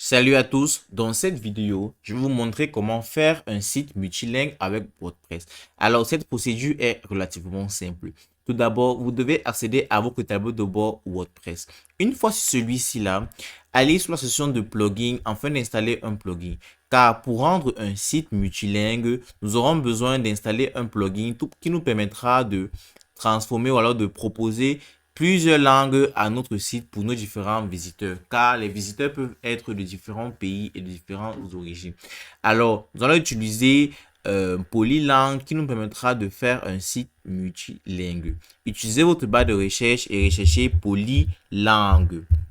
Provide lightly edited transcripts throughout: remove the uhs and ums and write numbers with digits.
Salut à tous, dans cette vidéo, je vais vous montrer comment faire un site multilingue avec WordPress. Alors, cette procédure est relativement simple. Tout d'abord, vous devez accéder à votre tableau de bord WordPress. Une fois sur celui-ci là, allez sur la section de plugins afin d'installer un plugin. Car pour rendre un site multilingue, nous aurons besoin d'installer un plugin qui nous permettra de transformer ou alors de proposer plusieurs langues à notre site pour nos différents visiteurs, car les visiteurs peuvent être de différents pays et de différentes origines. Alors, nous allons utiliser Polylang qui nous permettra de faire un site multilingue. Utilisez votre barre de recherche et recherchez Polylang,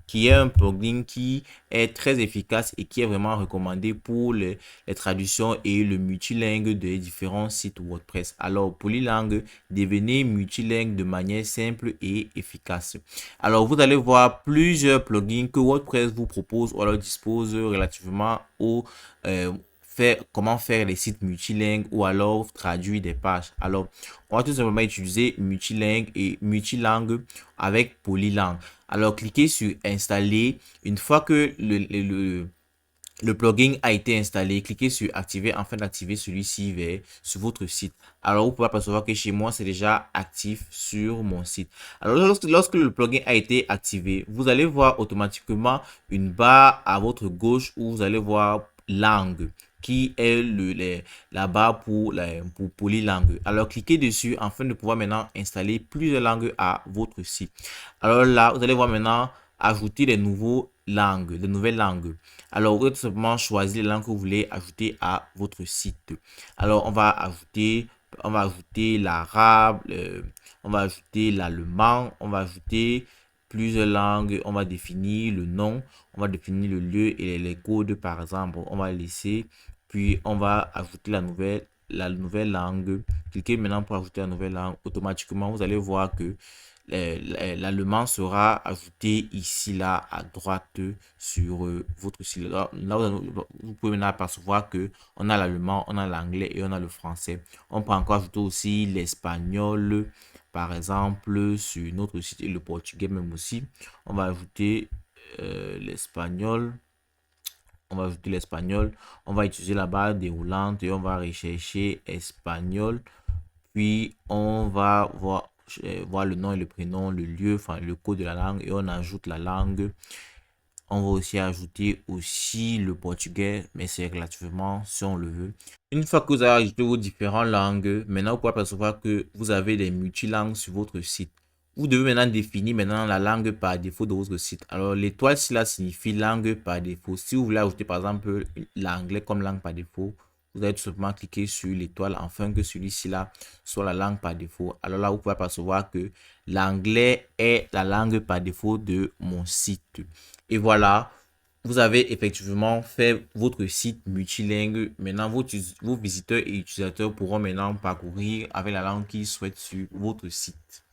qui est un plugin qui est très efficace et qui est vraiment recommandé pour les traductions et le multilingue des différents sites WordPress. Alors, Polylang, devenez multilingue de manière simple et efficace. Alors, vous allez voir plusieurs plugins que WordPress vous propose ou alors dispose relativement au comment faire les sites multilingues ou alors traduire des pages. Alors, on va tout simplement utiliser multilingue et multilangue avec Polylang. Alors, cliquez sur installer. Une fois que le plugin a été installé, cliquez sur activer afin d'activer celui-ci sur votre site. Alors, vous pouvez apercevoir que chez moi, c'est déjà actif sur mon site. Alors, lorsque le plugin a été activé, vous allez voir automatiquement une barre à votre gauche où vous allez voir langue qui est la barre pour Polylang. Alors, cliquez dessus afin de pouvoir maintenant installer plusieurs langues à votre site. Alors là, vous allez voir maintenant ajouter des nouvelles langues. Alors, vous allez tout simplement choisir les langues que vous voulez ajouter à votre site. Alors, on va ajouter l'arabe, on va ajouter l'allemand, on va ajouter plusieurs langues, on va définir le nom, on va définir le lieu et les codes par exemple, on va laisser, puis on va ajouter la nouvelle langue. Cliquez maintenant pour ajouter la nouvelle langue. Automatiquement, vous allez voir que l'allemand sera ajouté ici là à droite sur votre site. Là, vous pouvez maintenant apercevoir que on a l'allemand, on a l'anglais et on a le français. On peut encore ajouter aussi l'espagnol par exemple sur notre site et le portugais même aussi. On va ajouter l'espagnol. On va ajouter l'espagnol. On va utiliser la barre déroulante et on va rechercher espagnol. Puis on va voir le nom et le prénom, le lieu, enfin le code de la langue et on ajoute la langue. On va aussi ajouter aussi le portugais, mais c'est relativement si on le veut. Une fois que vous avez ajouté vos différentes langues, maintenant vous pouvez apercevoir que vous avez des multilangues sur votre site. Vous devez maintenant définir maintenant la langue par défaut de votre site. Alors l'étoile, cela signifie langue par défaut. Si vous voulez ajouter par exemple l'anglais comme langue par défaut, vous allez tout simplement cliquer sur l'étoile afin que celui-ci là soit la langue par défaut. Alors là, vous pouvez apercevoir que l'anglais est la langue par défaut de mon site. Et voilà, vous avez effectivement fait votre site multilingue. Maintenant, vos visiteurs et utilisateurs pourront maintenant parcourir avec la langue qu'ils souhaitent sur votre site.